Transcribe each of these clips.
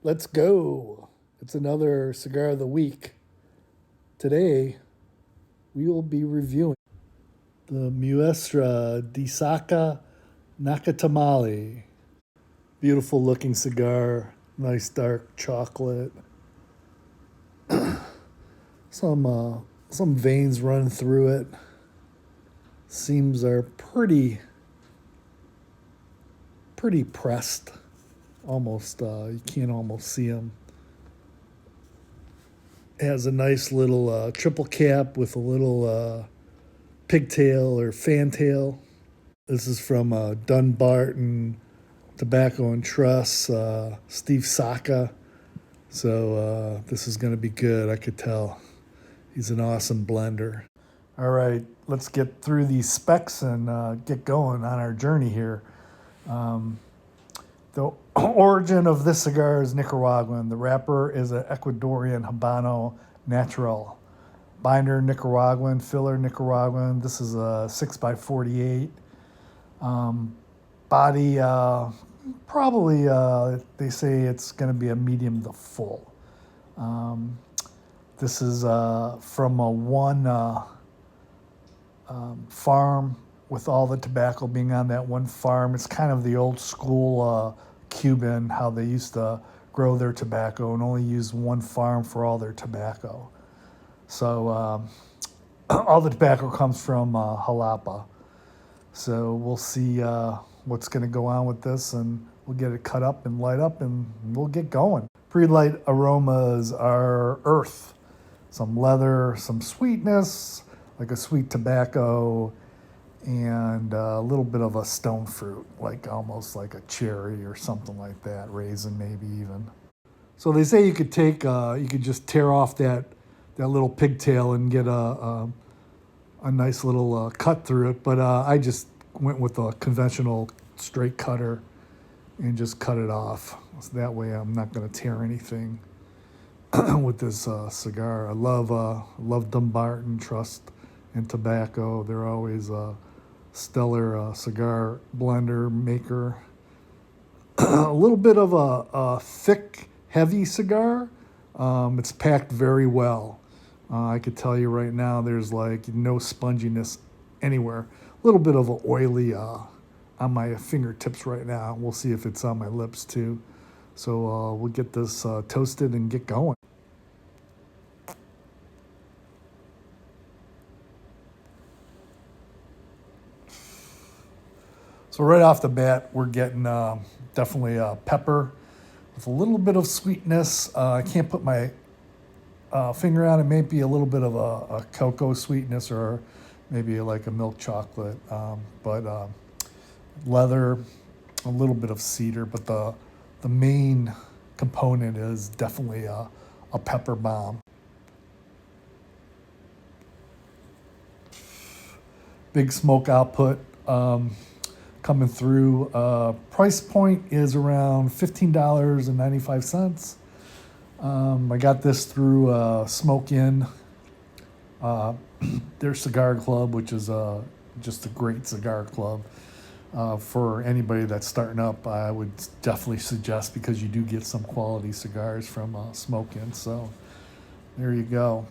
Let's go. It's another cigar of the week. Today, we will be reviewing the Muestra di Saka Nakatamale. Beautiful looking cigar, nice dark chocolate. Some some veins running through it. Seams are pretty pressed. Almost you can't almost see them. It has a nice little triple cap with a little pigtail or fantail. This is from Dunbarton Tobacco and Trust, Steve Saka. So this is going to be good, I could tell. He's an awesome blender. All right, let's get through these specs and get going on our journey here. The origin of this cigar is Nicaraguan. The wrapper is an Ecuadorian Habano Natural. Binder Nicaraguan, filler Nicaraguan. This is a 6x48. Body, probably, they say it's going to be a medium to full. This is from one farm, with all the tobacco being on that one farm. It's kind of the old school Cuban, how they used to grow their tobacco and only use one farm for all their tobacco. So all the tobacco comes from Jalapa. So we'll see what's going to go on with this, and we'll get it cut up and light up, and we'll get going. Pre-light aromas are earth, some leather, some sweetness, like a sweet tobacco, and a little bit of a stone fruit, like almost like a cherry or something like that, raisin maybe even. So they say you could you could just tear off that little pigtail and get a nice little cut through it, but I just went with a conventional straight cutter and just cut it off. So that way I'm not going to tear anything with this cigar. I love Dumbarton Trust and Tobacco. They're always stellar cigar blender maker. A little bit of a thick, heavy cigar. It's packed very well. I could tell you right now, there's like no sponginess anywhere. A little bit of a oily on my fingertips right now. We'll see if it's on my lips too. So we'll get this toasted and get going. So right off the bat, we're getting definitely pepper with a little bit of sweetness. I can't put my finger on it. May be a little bit of a cocoa sweetness, or maybe like a milk chocolate. But leather, a little bit of cedar. But the main component is definitely a pepper bomb. Big smoke output. Coming through. Price point is around $15.95. I got this through Smoke Inn, their cigar club, which is just a great cigar club. For anybody that's starting up, I would definitely suggest, because you do get some quality cigars from Smoke Inn. So there you go.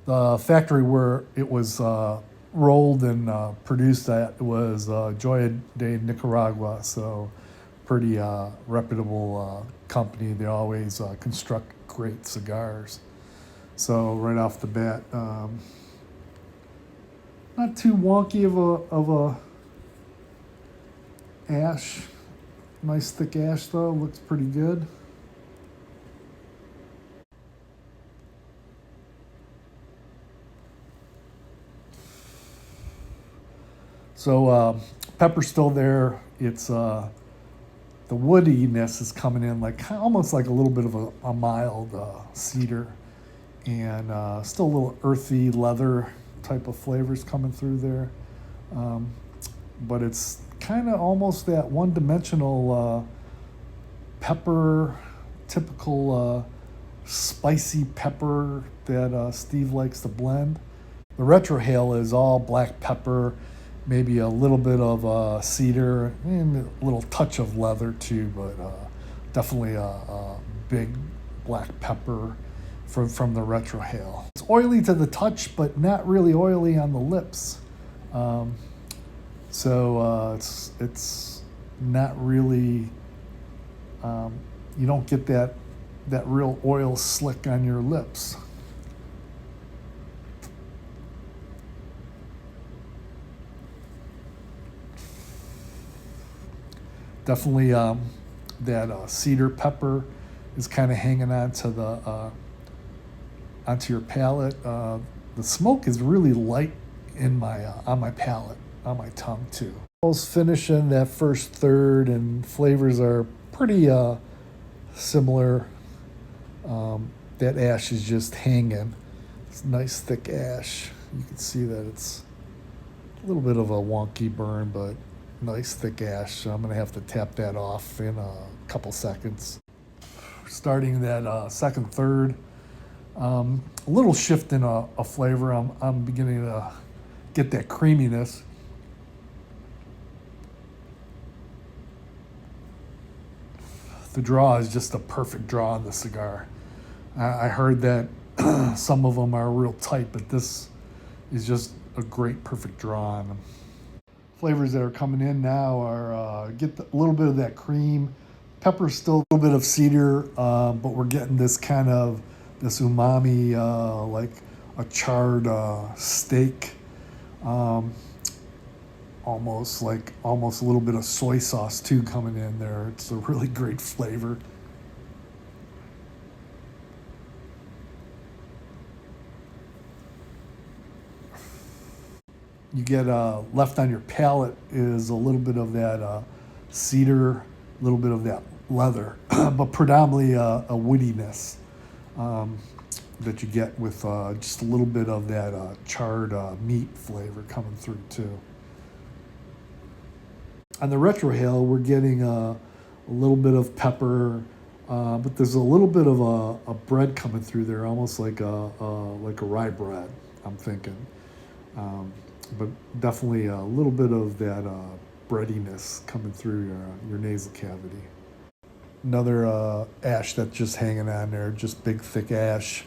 The factory where it was rolled and produced at was Joya de Nicaragua, so pretty reputable company. They always construct great cigars. So right off the bat, not too wonky of a ash. Nice thick ash though, looks pretty good. So pepper's still there. It's the woodiness is coming in like almost like a little bit of a mild cedar, and still a little earthy leather type of flavors coming through there. But it's kind of almost that one-dimensional pepper, typical spicy pepper that Steve likes to blend. The retrohale is all black pepper, maybe a little bit of cedar, and a little touch of leather too, but definitely a big black pepper from the retrohale. It's oily to the touch, but not really oily on the lips. It's not really, you don't get that real oil slick on your lips. Definitely that cedar pepper is kind of hanging onto your palate. The smoke is really light in my on my palate, on my tongue too. I was finishing that first third, and flavors are pretty similar. That ash is just hanging. It's nice thick ash. You can see that it's a little bit of a wonky burn, but nice thick ash. So I'm gonna have to tap that off in a couple seconds. Starting that second third, a little shift in a flavor. I'm beginning to get that creaminess. The draw is just a perfect draw on the cigar. I heard that some of them are real tight, but this is just a great perfect draw on them. Flavors that are coming in now are get a little bit of that cream. Pepper's still a little bit of cedar, but we're getting this kind of this umami, like a charred steak, almost a little bit of soy sauce too coming in there. It's a really great flavor. You get left on your palate is a little bit of that cedar, a little bit of that leather, but predominantly a woodiness that you get with just a little bit of that charred meat flavor coming through too. On the retrohale, we're getting a little bit of pepper, but there's a little bit of a bread coming through there, almost like a rye bread, I'm thinking. But definitely a little bit of that breadiness coming through your nasal cavity. Another ash that's just hanging on there, just big thick ash.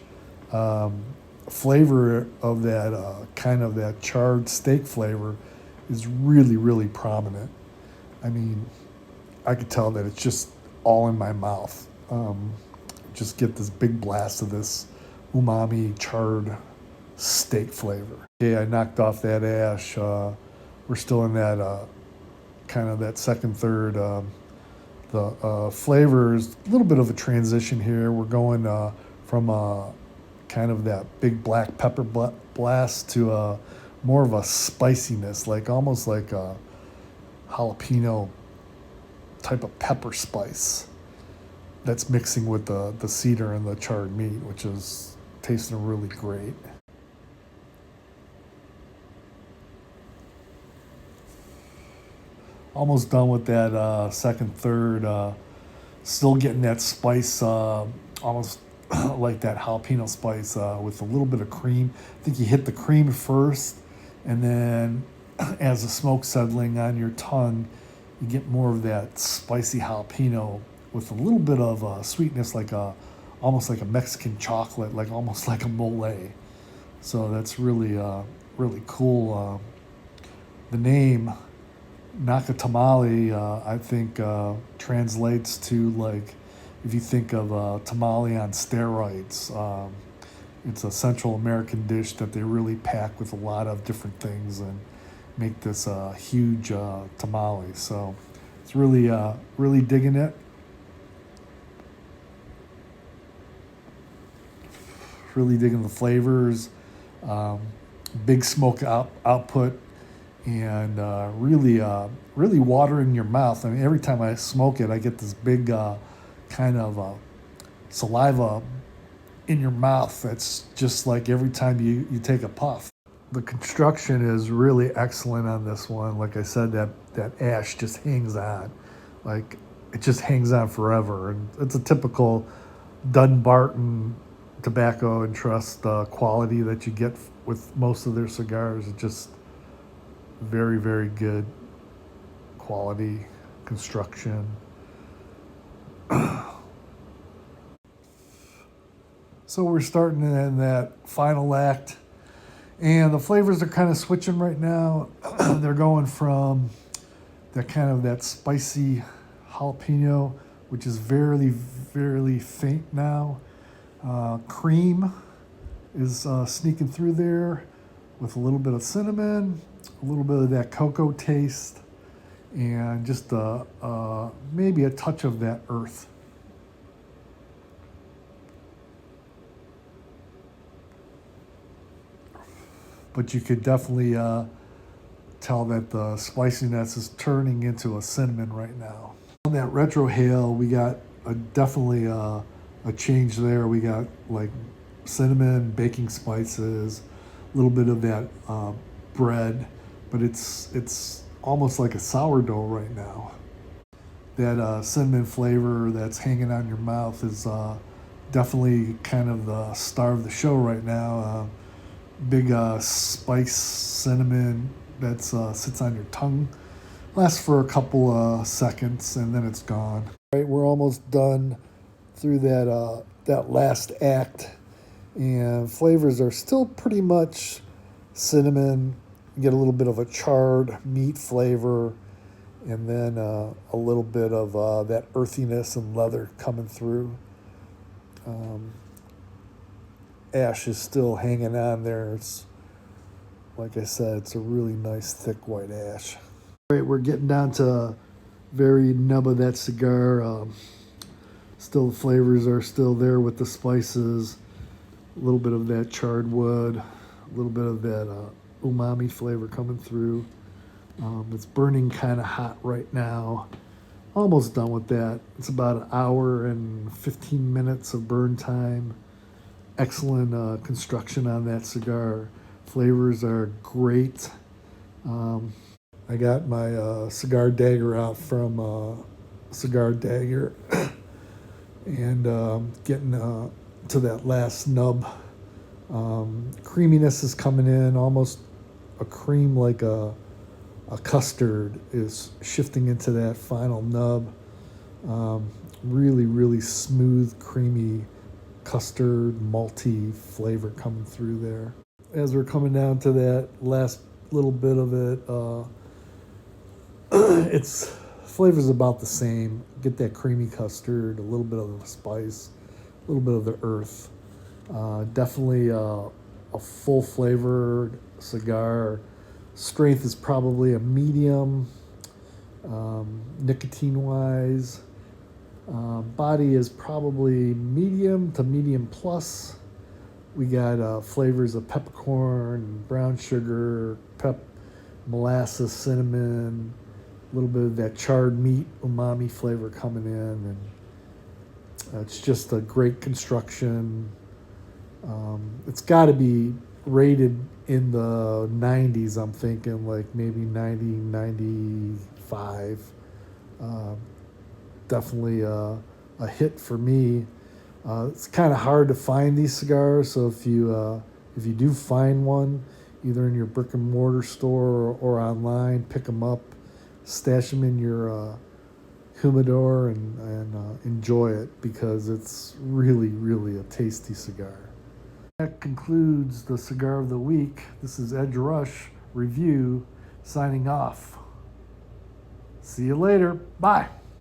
Flavor of that kind of that charred steak flavor is really, really prominent. I mean, I could tell that it's just all in my mouth. Just get this big blast of this umami charred steak flavor. Okay, I knocked off that ash. We're still in that kind of that second third. The flavor is a little bit of a transition here. We're going from kind of that big black pepper blast to more of a spiciness, like almost like a jalapeno type of pepper spice that's mixing with the cedar and the charred meat, which is tasting really great. Almost done with that second third. Still getting that spice, almost like that jalapeno spice with a little bit of cream. I think you hit the cream first, and then as the smoke settling on your tongue, you get more of that spicy jalapeno with a little bit of sweetness, almost like a Mexican chocolate, like almost like a mole. So that's really really cool. The name Nakatamale, I think, translates to, like, if you think of tamale on steroids. It's a Central American dish that they really pack with a lot of different things and make this huge tamale. So it's really, really digging it. Really digging the flavors. Big smoke output. And really watering your mouth. I mean, every time I smoke it, I get this big kind of saliva in your mouth. That's just like every time you take a puff. The construction is really excellent on this one. Like I said, that ash just hangs on. Like, it just hangs on forever. And it's a typical Dunbarton Tobacco and Trust quality that you get with most of their cigars. It just very, very good quality construction. So we're starting in that final act, and the flavors are kind of switching right now. They're going from that spicy jalapeno, which is very, very faint now. Cream is sneaking through there with a little bit of cinnamon, a little bit of that cocoa taste, and just maybe a touch of that earth. But you could definitely tell that the spiciness is turning into a cinnamon right now. On that retrohale, we got definitely a change there. We got like cinnamon, baking spices, a little bit of that bread, but it's almost like a sourdough right now. That cinnamon flavor that's hanging on your mouth is definitely kind of the star of the show right now. Big spice cinnamon that sits on your tongue. Lasts for a couple seconds and then it's gone. Right, we're almost done through that last act, and flavors are still pretty much cinnamon. You get a little bit of a charred meat flavor, and then a little bit of that earthiness and leather coming through. Ash is still hanging on there. It's, like I said, it's a really nice thick white ash. All right, we're getting down to very nub of that cigar. Still, the flavors are still there with the spices. A little bit of that charred wood, a little bit of that umami flavor coming through. It's burning kind of hot right now. Almost done with that. It's about an hour and 15 minutes of burn time. Excellent construction on that cigar. Flavors are great. I got my cigar dagger out from Cigar Dagger and getting to that last nub. Creaminess is coming in, almost a cream like a custard is shifting into that final nub. Really, really smooth, creamy custard, malty flavor coming through there. As we're coming down to that last little bit of it, its flavor's about the same. Get that creamy custard, a little bit of the spice, a little bit of the earth. Definitely a full flavored cigar. Strength is probably a medium, nicotine-wise. Body is probably medium to medium plus. We got flavors of peppercorn, brown sugar, molasses, cinnamon, a little bit of that charred meat umami flavor coming in, and it's just a great construction. It's got to be rated in the 90s, I'm thinking, like maybe 90, 95. Definitely a hit for me. It's kind of hard to find these cigars, so if you do find one, either in your brick and mortar store or online, pick them up, stash them in your humidor, and enjoy it, because it's really, really a tasty cigar. That concludes the Cigar of the Week. This is Edge Rush Review signing off. See you later. Bye.